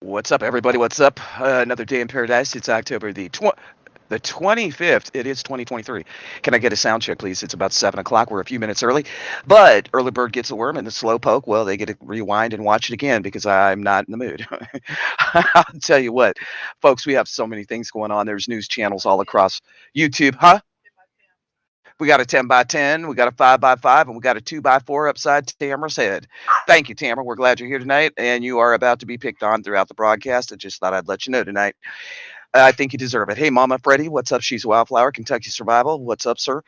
What's up, everybody? What's up? Another day in paradise. It's October the 25th. It is 2023. Can I get a sound check, please? It's about 7 o'clock. We're a few minutes early. But early bird gets the worm, and the slow poke, well, they get to rewind and watch it again because I'm not in the mood. I'll tell you what, folks, we have so many things going on. There's news channels all across YouTube. Huh? We got a 10 by 10, we got a 5 by 5, and we got a 2 by 4 upside Tamara's head. Thank you, Tamara. We're glad you're here tonight, and you are about to be picked on throughout the broadcast. I just thought I'd let you know tonight. I think you deserve it. Hey, Mama Freddie, what's up? She's a Wildflower, Kentucky Survival. What's up, sir?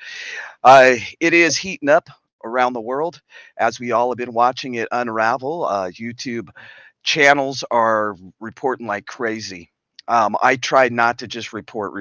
It is heating up around the world as we all have been watching it unravel. YouTube channels are reporting like crazy. I try not to just report.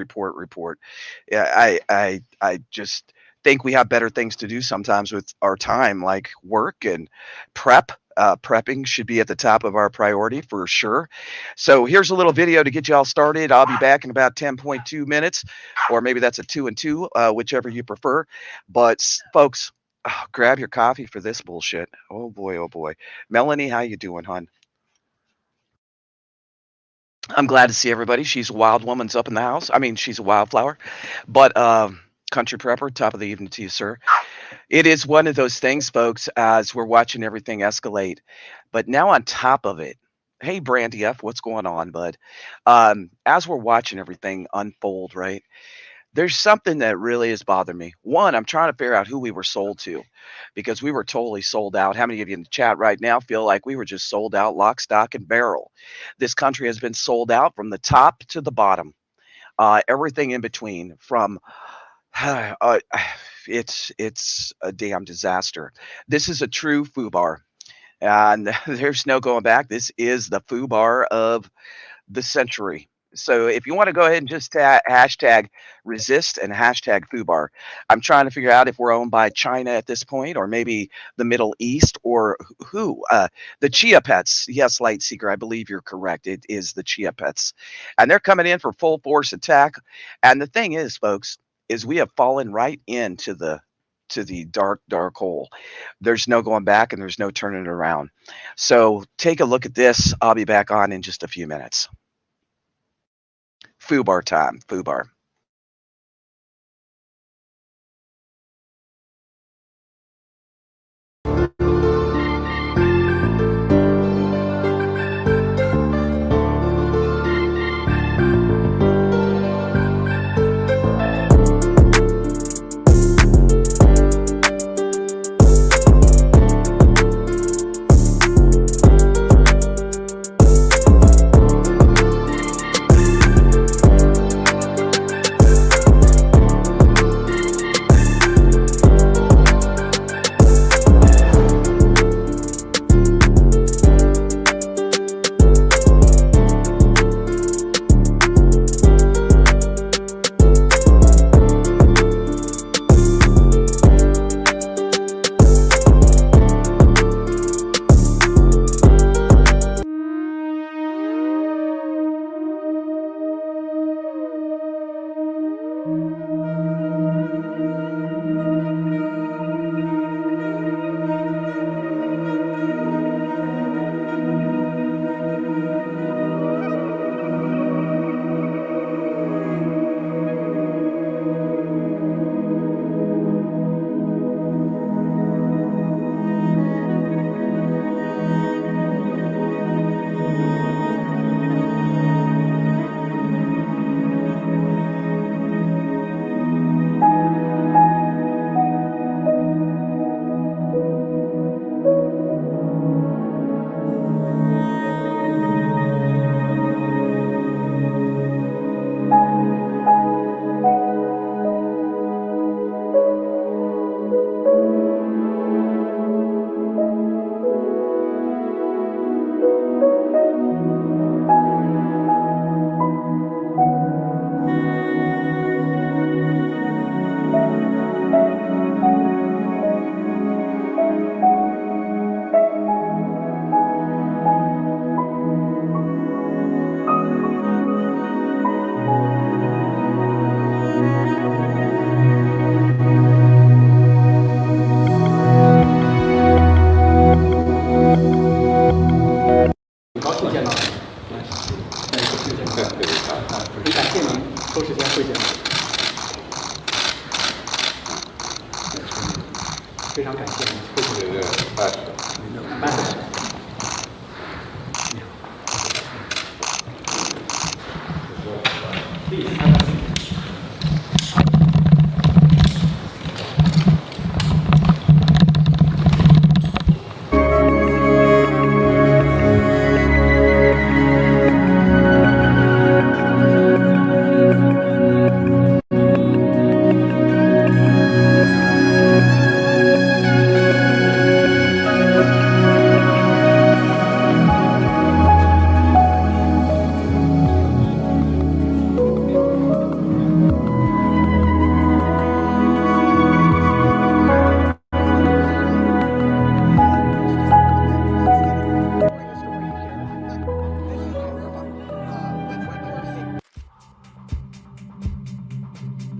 Yeah, I just think we have better things to do sometimes with our time, like work and prep. Prepping should be at the top of our priority for sure. So here's a little video to get you all started. I'll be back in about 10.2 minutes, or maybe that's a 2 and 2, whichever you prefer. But folks, grab your coffee for this bullshit. Oh boy, oh boy. Melanie, how you doing, hon? I'm glad to see everybody. She's a wild woman's up in the house. I mean, she's a wildflower. But country prepper, top of the evening to you, sir. It is one of those things, folks, as we're watching everything escalate. But now on top of it, hey, Brandy F, what's going on, bud? As we're watching everything unfold, right? There's something that really is bothering me. One, I'm trying to figure out who we were sold to because we were totally sold out. How many of you in the chat right now feel like we were just sold out lock, stock, and barrel? This country has been sold out from the top to the bottom, everything in between, from it's a damn disaster. This is a true foobar, and there's no going back. This is the foobar of the century. So if you want to go ahead and just hashtag resist and hashtag foobar, I'm trying to figure out if we're owned by China at this point, or maybe the Middle East, or who. The Chia Pets. Yes, Light Seeker, I believe you're correct. It is the Chia Pets, and they're coming in for full force attack. And the thing is, folks, is we have fallen right into the dark hole. There's no going back, and there's no turning it around. So take a look at this. I'll be back on in just a few minutes. Foobar time. Foobar. 抽时间会见。非常感谢你会见。Ambassador。Please have a seat.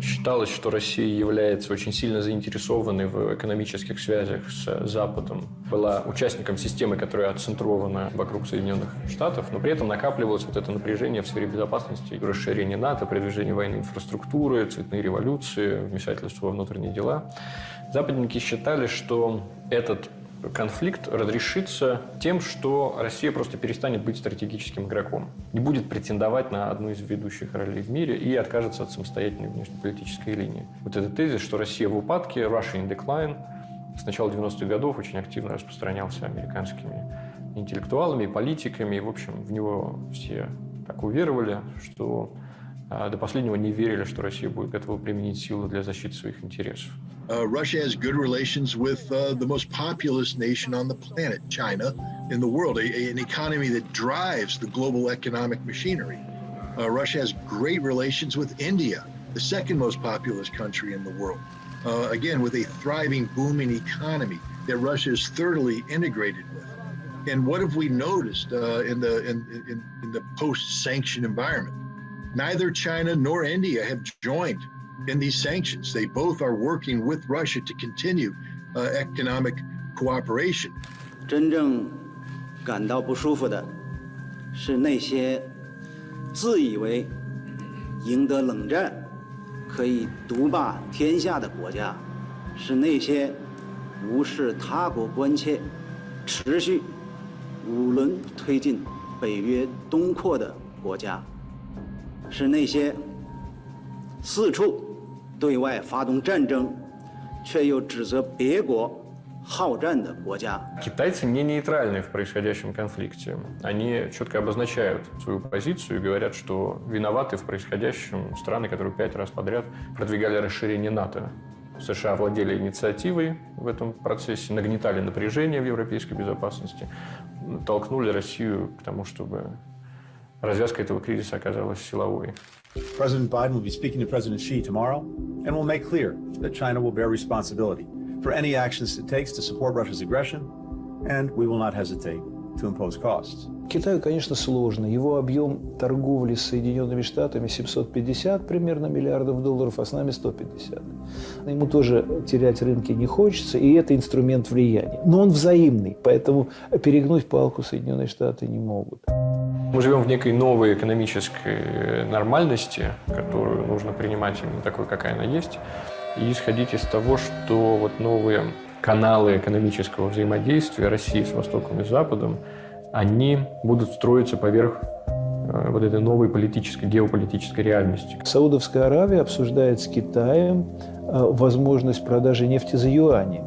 Считалось, что Россия является очень сильно заинтересованной в экономических связях с Западом. Была участником системы, которая отцентрована вокруг Соединенных Штатов, но при этом накапливалось вот это напряжение в сфере безопасности, расширение НАТО, продвижение военной инфраструктуры, цветные революции, вмешательство во внутренние дела. Западники считали, что этот конфликт разрешится тем, что Россия просто перестанет быть стратегическим игроком, не будет претендовать на одну из ведущих ролей в мире и откажется от самостоятельной внешнеполитической линии. Вот этот тезис, что Россия в упадке, Russia in decline, с начала 90-х годов очень активно распространялся американскими интеллектуалами, политиками, и, в общем, в него все так уверовали, что до последнего не верили, что Россия будет готова применить силу для защиты своих интересов. Russia has good relations with the most populous nation on the planet, China, in the world, an economy that drives the global economic machinery. Russia has great relations with India, the second most populous country in the world, again, with a thriving, booming economy that Russia is thoroughly integrated with. And what have we noticed in the post-sanction environment? Neither China nor India have joined in these sanctions. They both are working with Russia to continue economic cooperation. 真正感到不舒服的是那些自以为赢得冷战可以独霸天下的国家，是那些无视他国关切、持续五轮推进北约东扩的国家，是那些四处对外发动战争，却又指责别国好战的国家。Китайцы не нейтральны в происходящем конфликте. Они четко обозначают свою позицию и говорят, что виноваты в происходящем страны, которые 5 раз подряд продвигали расширение НАТО. США владели инициативой в этом процессе, нагнетали напряжение в европейской безопасности, толкнули Россию к тому, чтобы развязка этого кризиса оказалась силовой. President Biden will be speaking to President Xi tomorrow and will make clear that China will bear responsibility for any actions it takes to support Russia's aggression, and we will not hesitate to impose costs. Китаю, конечно, сложно. Его объем торговли с Соединенными Штатами 750 примерно миллиардов долларов, а с нами 150. Ему тоже терять рынки не хочется, и это инструмент влияния. Но он взаимный, поэтому перегнуть палку Соединенные Штаты не могут. Мы живем в некой новой экономической нормальности, которую нужно принимать именно такой, какая она есть, и исходить из того, что вот новые каналы экономического взаимодействия России с Востоком и Западом, они будут строиться поверх вот этой новой политической, геополитической реальности. Саудовская Аравия обсуждает с Китаем возможность продажи нефти за юани.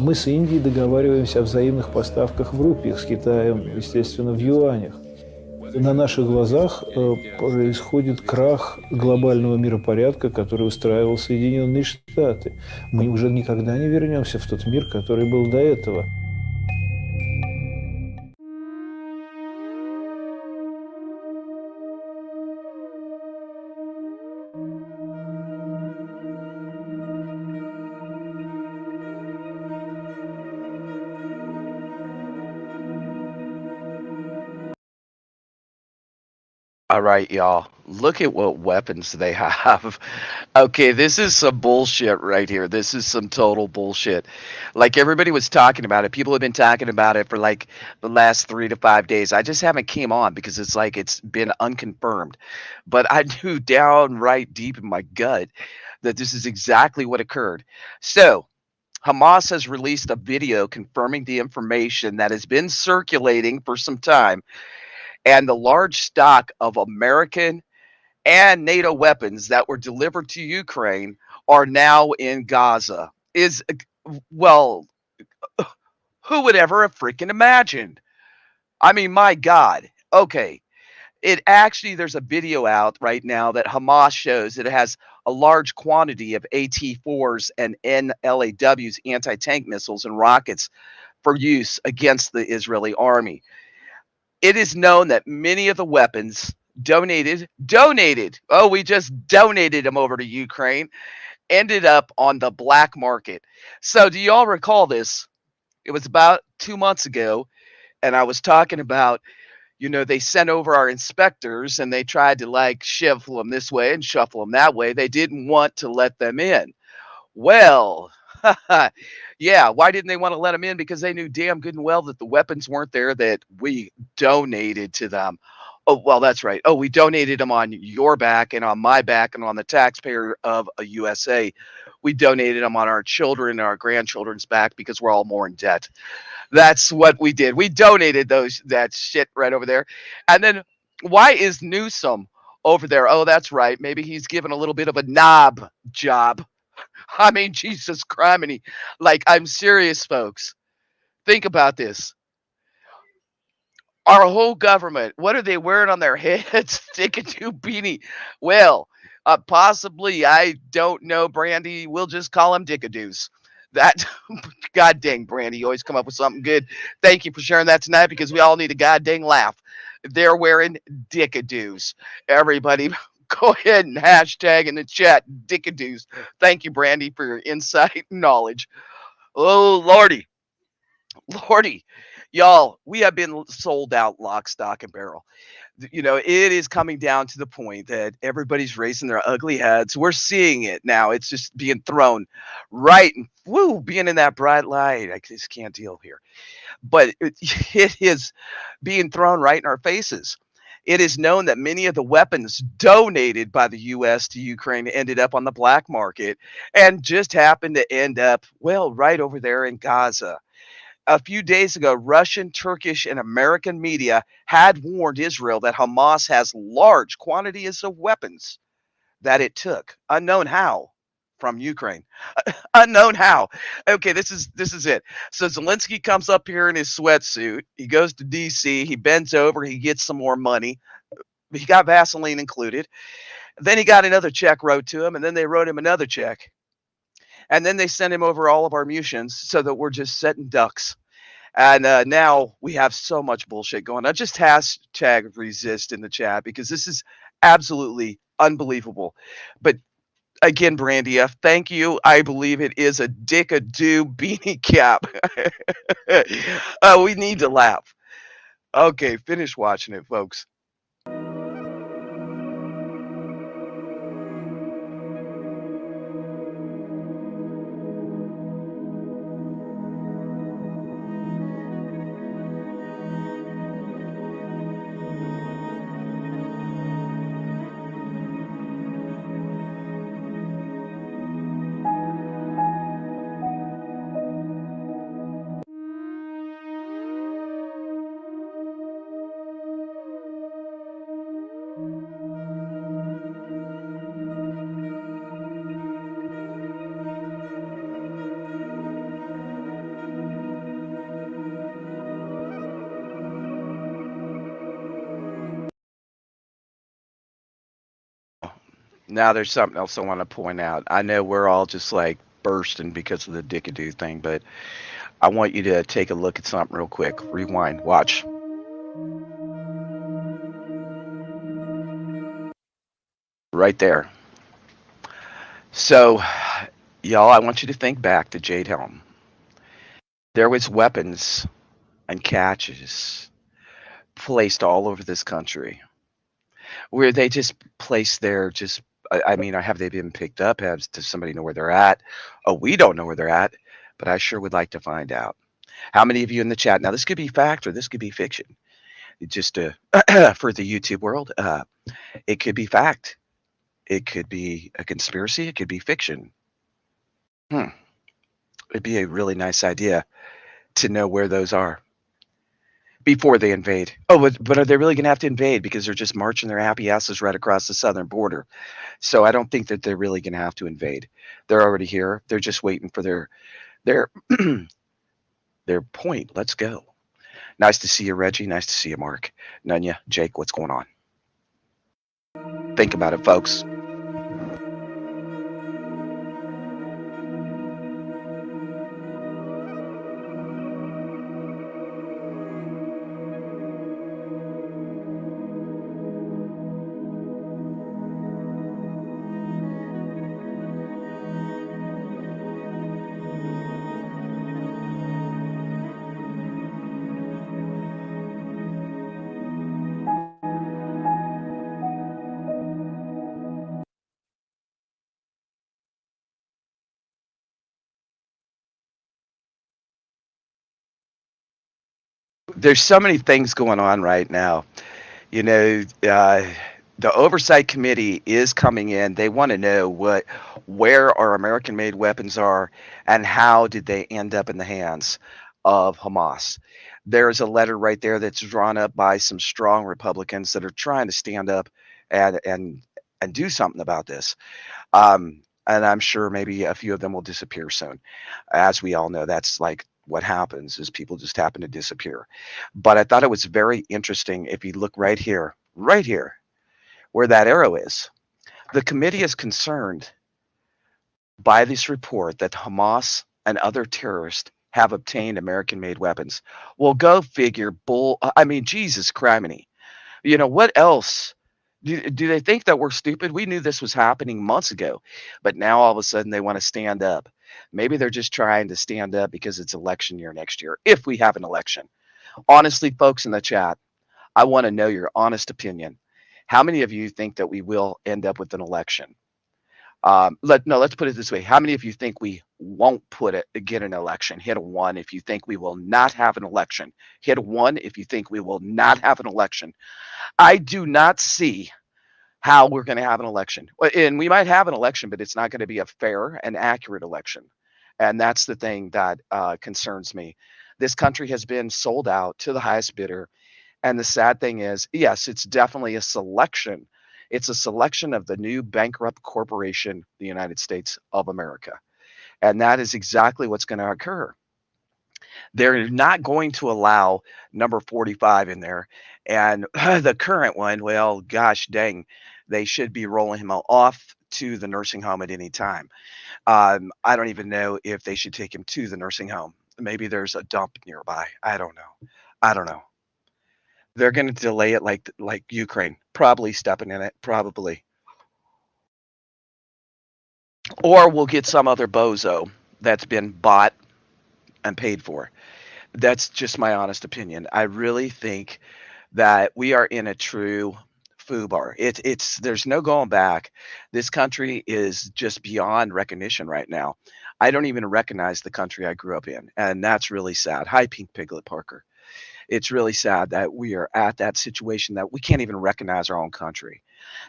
Мы с Индией договариваемся о взаимных поставках в рупиях, с Китаем, естественно, в юанях. На наших глазах происходит крах глобального миропорядка, который устраивал Соединенные Штаты. Мы уже никогда не вернемся в тот мир, который был до этого. All right, y'all. Look at what weapons they have. Okay, this is some bullshit right here. This is some total bullshit. Like everybody was talking about it. People have been talking about it for like the last 3 to 5 days. I just haven't came on because it's like it's been unconfirmed. But I knew downright deep in my gut that this is exactly what occurred. So Hamas has released a video confirming the information that has been circulating for some time, and the large stock of American and NATO weapons that were delivered to Ukraine are now in Gaza. Is well, who would ever have freaking imagined? I mean, my God. Okay. It actually, there's a video out right now that Hamas shows that it has a large quantity of AT-4s and NLAWs, anti-tank missiles and rockets for use against the Israeli army. It is known that many of the weapons donated, oh, we just donated them over to Ukraine, ended up on the black market. So do y'all recall this? It was about 2 months ago, and I was talking about, they sent over our inspectors and they tried to like shuffle them this way and shuffle them that way. They didn't want to let them in. Well, yeah, why didn't they want to let them in? Because they knew damn good and well that the weapons weren't there that we donated to them. Oh, well, that's right. Oh, we donated them on your back and on my back and on the taxpayer of a USA. We donated them on our children and our grandchildren's back because we're all more in debt. That's what we did. We donated that shit right over there. And then why is Newsom over there? Oh, that's right. Maybe he's given a little bit of a knob job. I mean, Jesus criminy. Like, I'm serious, folks. Think about this. Our whole government, what are they wearing on their heads? Stick-a-doo beanie. Well, possibly, I don't know, Brandy. We'll just call them dickadoos. That, god dang, Brandy, you always come up with something good. Thank you for sharing that tonight because we all need a god dang laugh. They're wearing dickadoos. Everybody, go ahead and hashtag in the chat dickadoos. Thank you, Brandy, for your insight and knowledge. Oh, Lordy. Lordy. Y'all, we have been sold out lock, stock, and barrel. It is coming down to the point that everybody's raising their ugly heads. We're seeing it now. It's just being thrown right, being in that bright light. I just can't deal here. But it is being thrown right in our faces. It is known that many of the weapons donated by the U.S. to Ukraine ended up on the black market and just happened to end up, right over there in Gaza. A few days ago, Russian, Turkish, and American media had warned Israel that Hamas has large quantities of weapons that it took, unknown how, from Ukraine. Unknown how. Okay, this is it. So Zelensky comes up here in his sweatsuit. He goes to D.C. He bends over. He gets some more money. He got Vaseline included. Then he got another check wrote to him, and then they wrote him another check. And then they sent him over all of our munitions so that we're just setting ducks. And now we have so much bullshit going on. Just hashtag resist in the chat because this is absolutely unbelievable. But again, Brandy F, thank you. I believe it is a dick-a-doo beanie cap. We need to laugh. Okay, finish watching it, folks. Now there's something else I want to point out. I know we're all just like bursting because of the dickadoo thing, but I want you to take a look at something real quick. Rewind. Watch. Right there. So, y'all, I want you to think back to Jade Helm. There was weapons and catches placed all over this country. where they just place their just. I mean, have they been picked up? Does somebody know where they're at? Oh, we don't know where they're at, but I sure would like to find out. How many of you in the chat? Now, this could be fact or this could be fiction. Just for the YouTube world, it could be fact. It could be a conspiracy. It could be fiction. It'd be a really nice idea to know where those are before they invade. Oh, but are they really going to have to invade because they're just marching their happy asses right across the southern border? So I don't think that they're really going to have to invade. They're already here. They're just waiting for their their point. Let's go. Nice to see you, Reggie. Nice to see you, Mark. Nunya, Jake, what's going on? Think about it, folks. There's so many things going on right now. You know, the oversight committee is coming in. They want to know where our American-made weapons are and how did they end up in the hands of Hamas. There's a letter right there that's drawn up by some strong Republicans that are trying to stand up and do something about this. And I'm sure maybe a few of them will disappear soon. As we all know, that's like what happens is people just happen to disappear. But I thought it was very interesting. If you look right here, where that arrow is, the committee is concerned by this report that Hamas and other terrorists have obtained American-made weapons. Well, go figure. I mean, Jesus criminy. You know, what else? Do they think that we're stupid? We knew this was happening months ago, but now all of a sudden they want to stand up. Maybe they're just trying to stand up because it's election year next year, if we have an election. Honestly, folks in the chat, I want to know your honest opinion. How many of you think that we will end up with an election? Let's put it this way. How many of you think we won't get an election? Hit a 1 if you think we will not have an election. Hit a 1 if you think we will not have an election. I do not see how we're going to have an election. And we might have an election, but it's not going to be a fair and accurate election. And that's the thing that concerns me. This country has been sold out to the highest bidder. And the sad thing is, yes, it's definitely a selection. It's a selection of the new bankrupt corporation, the United States of America. And that is exactly what's going to occur. They're not going to allow number 45 in there. And the current one, well, gosh dang, they should be rolling him off to the nursing home at any time. I don't even know if they should take him to the nursing home. Maybe there's a dump nearby. I don't know. They're going to delay it like Ukraine, probably stepping in it, probably. Or we'll get some other bozo that's been bought and paid for. That's just my honest opinion. I really think that we are in a true FUBAR. There's no going back. This country is just beyond recognition right now. I don't even recognize the country I grew up in, and that's really sad. Hi, Pink Piglet Parker. It's really sad that we are at that situation that we can't even recognize our own country.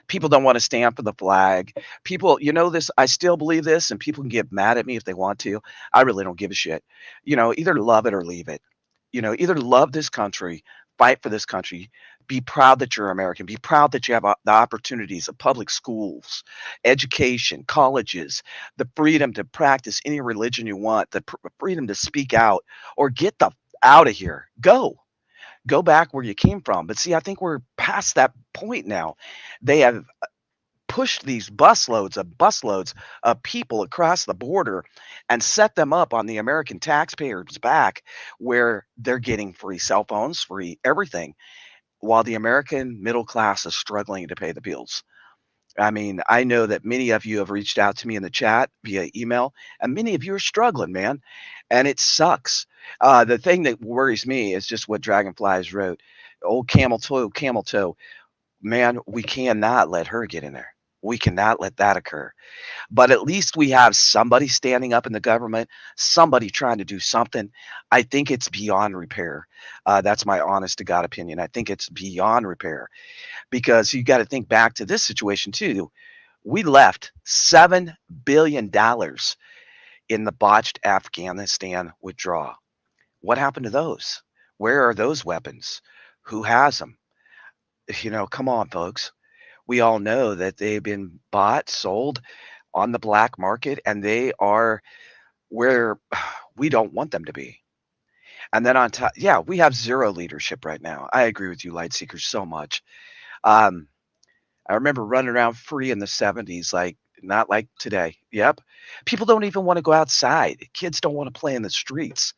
People don't want to stand for the flag. People, you know this, I still believe this, and people can get mad at me if they want to. I really don't give a shit. You know, either love it or leave it. You know, either love this country, fight for this country, be proud that you're American, be proud that you have the opportunities of public schools, education, colleges, the freedom to practice any religion you want, the freedom to speak out, or get the out of here. Go back where you came from. But see, I think we're past that point now. They have pushed these busloads of people across the border and set them up on the American taxpayers' back, where they're getting free cell phones, free everything, while the American middle class is struggling to pay the bills. I mean, I know that many of you have reached out to me in the chat via email, and many of you are struggling, man, and it sucks. The thing that worries me is just what Dragonflies wrote. Old camel toe. man, we cannot let her get in there. We cannot let that occur. But at least we have somebody standing up in the government, somebody trying to do something. I think it's beyond repair. That's my honest to God opinion. I think it's beyond repair because you got to think back to this situation too. We left $7 billion in the botched Afghanistan withdrawal. What happened to those? Where are those weapons? Who has them? Come on, folks. We all know that they've been bought, sold on the black market, and they are where we don't want them to be. And then on top, yeah, we have zero leadership right now. I agree with you, Lightseekers, so much. Um, I remember running around free in the 70s, like not like today. Yep. People don't even want to go outside. Kids don't want to play in the streets.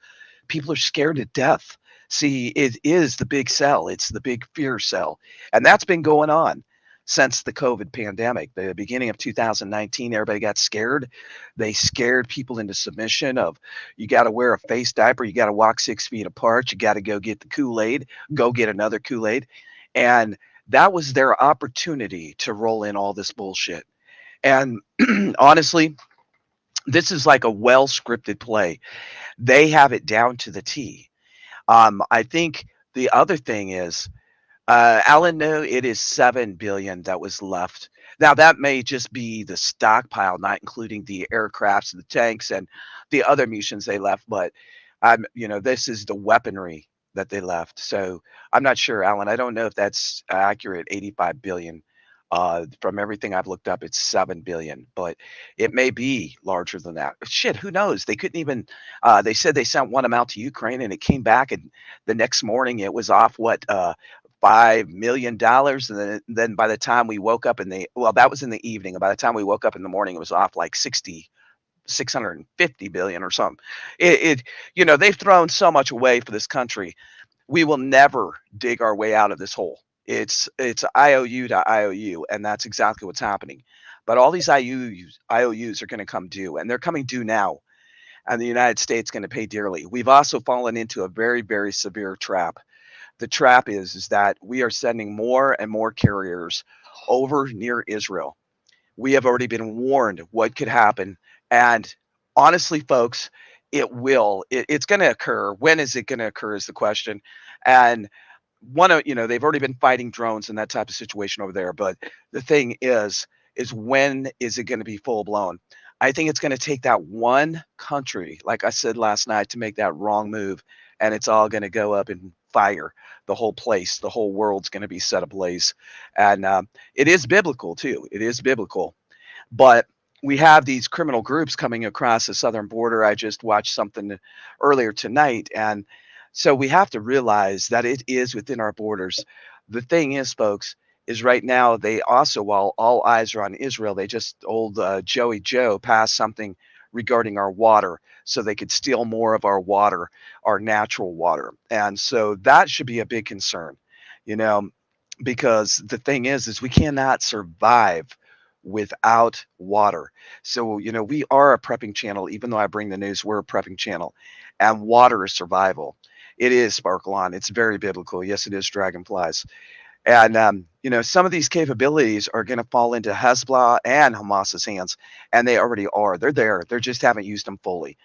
People are scared to death. See, it is the big cell. It's the big fear cell. And that's been going on since the COVID pandemic. The beginning of 2019, everybody got scared. They scared people into submission of you got to wear a face diaper, you got to walk 6 feet apart, you got to go get the Kool-Aid, go get another Kool-Aid. And that was their opportunity to roll in all this bullshit. And honestly, this is like a well scripted play. They have it down to the T. I think the other thing is, Alan, no, it is 7 billion that was left. Now that may just be the stockpile, not including the aircrafts, the tanks, and the other munitions they left. But this is the weaponry that they left. So I'm not sure, Alan. I don't know if that's accurate. 85 billion. From everything I've looked up, it's 7 billion, but it may be larger than that. Shit, who knows? They couldn't even. They said they sent one amount to Ukraine, and it came back, and the next morning it was off $5 million, and then by the time we woke up that was in the evening. And by the time we woke up in the morning, it was off like 650 billion or something. They've thrown so much away for this country. We will never dig our way out of this hole. It's IOU to IOU, and that's exactly what's happening. But all these IOUs are going to come due, and they're coming due now. And the United States is going to pay dearly. We've also fallen into a very, very severe trap. The trap is that we are sending more and more carriers over near Israel. We have already been warned what could happen. And honestly, folks, it will. It's going to occur. When is it going to occur is the question. And they've already been fighting drones and that type of situation over there. But the thing is when is it going to be full blown? I think it's going to take that one country, like I said last night, to make that wrong move. And it's all going to go up in fire. The whole place, the whole world's going to be set ablaze. And it is biblical too. It is biblical. But we have these criminal groups coming across the southern border. I just watched something earlier tonight. And so we have to realize that it is within our borders. The thing is, folks, is right now they also, while all eyes are on Israel, they just Joey Joe passed something regarding our water so they could steal more of our water, our natural water. And so that should be a big concern, because the thing is we cannot survive without water. So, we are a prepping channel. Even though I bring the news, we're a prepping channel, and water is survival. It is Sparkle On. It's very biblical. Yes, it is Dragonflies. And, some of these capabilities are going to fall into Hezbollah and Hamas's hands, and they already are. They're there. They just haven't used them fully.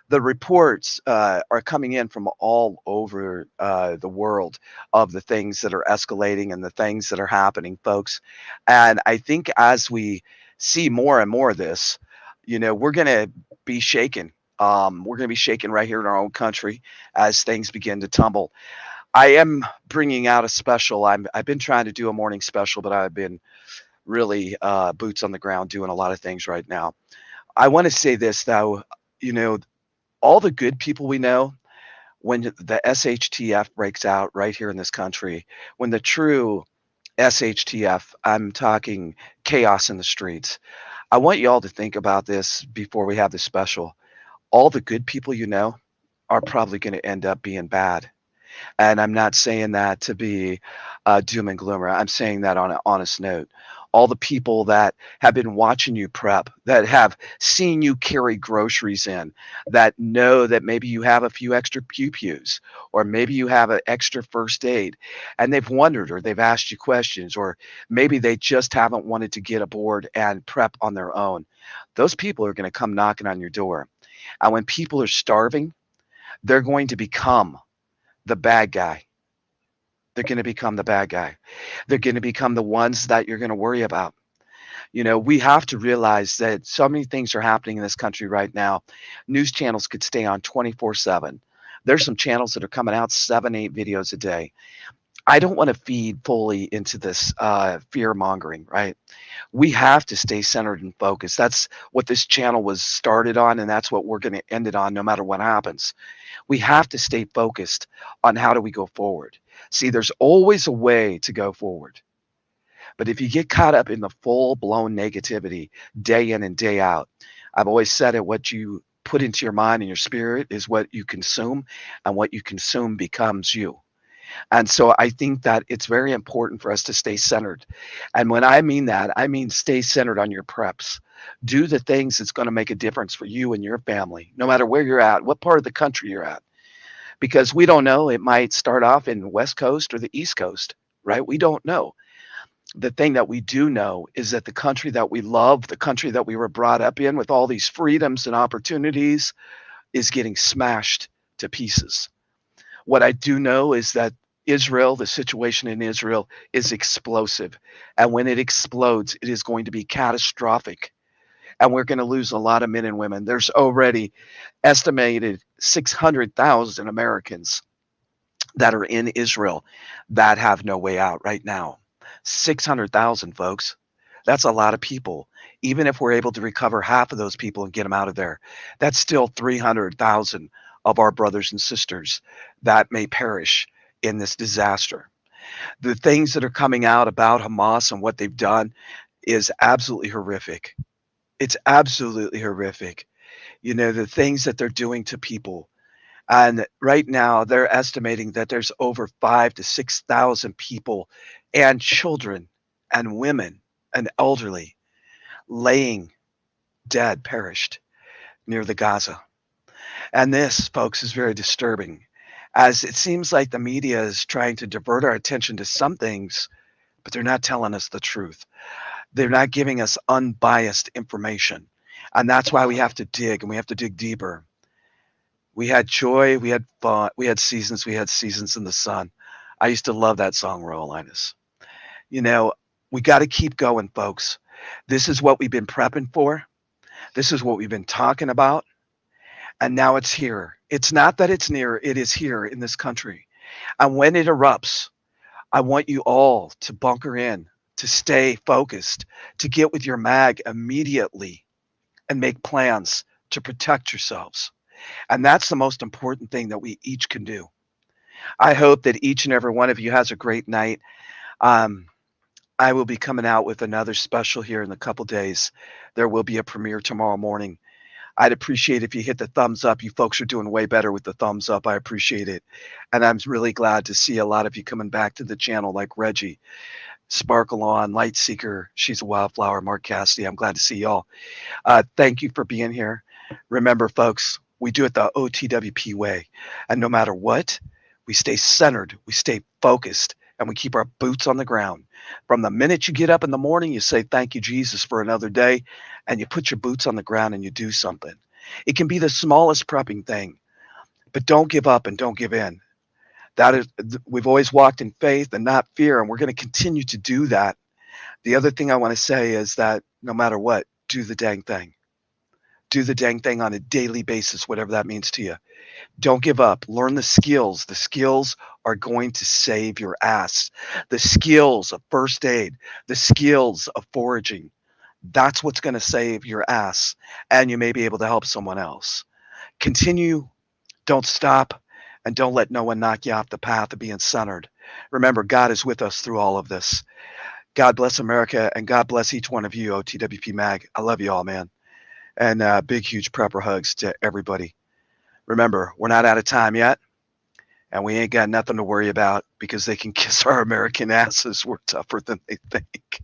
The reports are coming in from all over the world of the things that are escalating and the things that are happening, folks. And I think as we see more and more of this, we're going to be shaken. We're going to be shaken right here in our own country as things begin to tumble. I am bringing out a special. I've been trying to do a morning special, but I've been really boots on the ground doing a lot of things right now. I want to say this, though. All the good people we know, when the SHTF breaks out right here in this country, when the true SHTF, I'm talking chaos in the streets. I want you all to think about this before we have this special. All the good people are probably going to end up being bad. And I'm not saying that to be doom and gloomer. I'm saying that on an honest note. All the people that have been watching you prep, that have seen you carry groceries in, that know that maybe you have a few extra pew-pews, or maybe you have an extra first aid, and they've wondered, or they've asked you questions, or maybe they just haven't wanted to get aboard and prep on their own. Those people are going to come knocking on your door. And when people are starving, they're going to become the bad guy. They're going to become the bad guy. They're going to become the ones that you're going to worry about. You know, we have to realize that so many things are happening in this country right now. News channels could stay on 24/7. There's some channels that are coming out 7, 8 videos a day. I don't want to feed fully into this fear mongering, right? We have to stay centered and focused. That's what this channel was started on, and that's what we're going to end it on no matter what happens. We have to stay focused on how do we go forward. See, there's always a way to go forward. But if you get caught up in the full-blown negativity day in and day out, I've always said it, what you put into your mind and your spirit is what you consume, and what you consume becomes you. And so I think that it's very important for us to stay centered. And when I mean that, I mean stay centered on your preps. Do the things that's going to make a difference for you and your family, no matter where you're at, what part of the country you're at. Because we don't know, it might start off in the West Coast or the East Coast, right? We don't know. The thing that we do know is that the country that we love, the country that we were brought up in with all these freedoms and opportunities, is getting smashed to pieces. What I do know is that Israel, the situation in Israel is explosive. And when it explodes, it is going to be catastrophic. And we're going to lose a lot of men and women. There's already estimated 600,000 Americans that are in Israel that have no way out right now. 600,000, folks. That's a lot of people. Even if we're able to recover half of those people and get them out of there, that's still 300,000 of our brothers and sisters that may perish in this disaster. The things that are coming out about Hamas and what they've done is absolutely horrific. It's absolutely horrific. You know, the things that they're doing to people. And right now they're estimating that there's over 5,000 to 6,000 people and children and women and elderly laying dead, perished near the Gaza. And this, folks, is very disturbing, as it seems like the media is trying to divert our attention to some things, but they're not telling us the truth. They're not giving us unbiased information. And that's why we have to dig, and we have to dig deeper. We had joy, we had fun, we had seasons in the sun. I used to love that song, Royal Linus. You know, we got to keep going, folks. This is what we've been prepping for. This is what we've been talking about. And now it's here. It's not that it's near, it is here in this country. And when it erupts, I want you all to bunker in, to stay focused, to get with your mag immediately and make plans to protect yourselves. And that's the most important thing that we each can do. I hope that each and every one of you has a great night. I will be coming out with another special here in a couple days. There will be a premiere tomorrow morning. I'd appreciate if you hit the thumbs up. You folks are doing way better with the thumbs up. I appreciate it. And I'm really glad to see a lot of you coming back to the channel, like Reggie, Sparkle On, Lightseeker, She's a Wildflower, Mark Cassidy. I'm glad to see y'all. Thank you for being here. Remember, folks, we do it the OTWP way. And no matter what, we stay centered, we stay focused, and we keep our boots on the ground. From the minute you get up in the morning, you say, thank you, Jesus, for another day, and you put your boots on the ground and you do something. It can be the smallest prepping thing, but don't give up and don't give in. That is, we've always walked in faith and not fear, and we're going to continue to do that. The other thing I want to say is that no matter what, do the dang thing. Do the dang thing on a daily basis, whatever that means to you. Don't give up. Learn the skills. The skills are going to save your ass. The skills of first aid, the skills of foraging, that's what's going to save your ass, and you may be able to help someone else. Continue, don't stop, and don't let no one knock you off the path of being centered. Remember, God is with us through all of this. God bless America, and God bless each one of you, OTWP Mag. I love you all, man. And big, huge prepper hugs to everybody. Remember, we're not out of time yet, and we ain't got nothing to worry about because they can kiss our American asses. We're tougher than they think.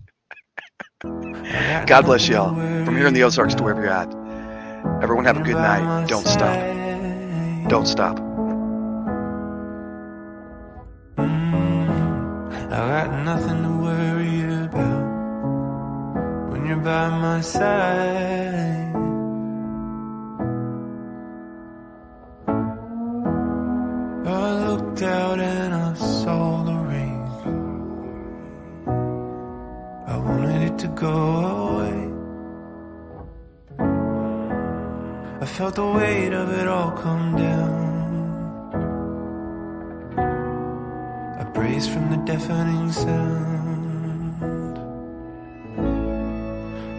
God bless y'all. From here in the Ozarks to wherever you're at. Everyone have a good night. Don't stop. Don't stop. I got nothing to worry about when you're by my side. I looked out and I saw the rain. I wanted it to go away. I felt the weight of it all come down. I braced from the deafening sound.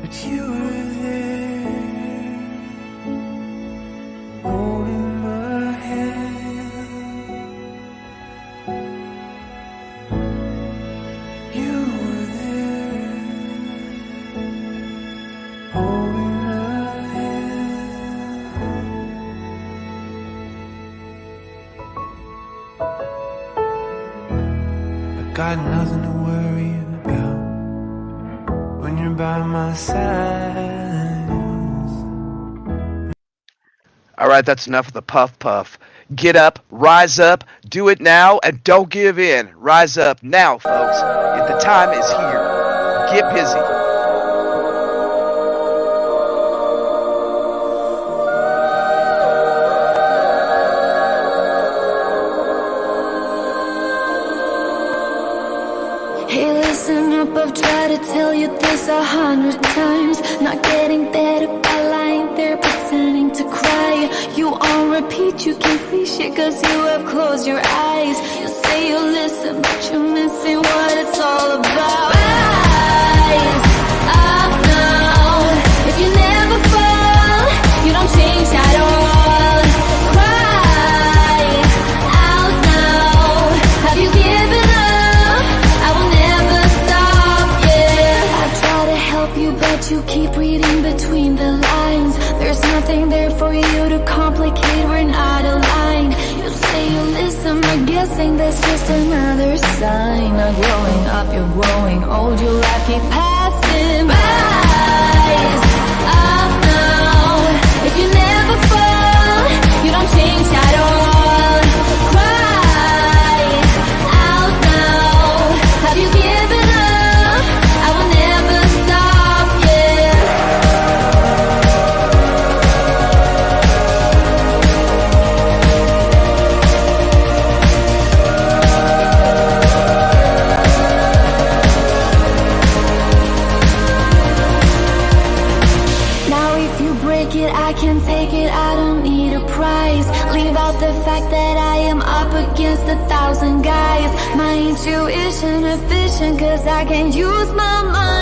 But you were there, holding my hand. You were there, holding my hand. Got nothing to worry about when you're by my side. All right, that's enough of the puff. Get up, rise up, do it now, and don't give in. Rise up now, folks. If the time is here, get busy. Hey, listen up, I've tried to tell you this 100 times. Not getting better by lying there pretending to cry. You on repeat, you can't see shit cause you have closed your eyes. You say you listen, but you're missing what it's all about. Rise up now. If you never fall, you don't change at all. Cry out now. Have you given up? I will never stop, yeah. I try to help you, but you keep reading between the lines. There's nothing there for you to complicate, we're not aligned. You say you listen, but guessing that's just another sign. Not growing up, you're growing old, your life keep passing by. Rise up now. If you never fall, you don't change at all. Cry out now. Have you given up? I will never stop, yeah. Now if you break it, I can take it, I don't need a prize. Leave out the fact that I am up against 1,000 guys. My intuition efficient cause I can use my mind.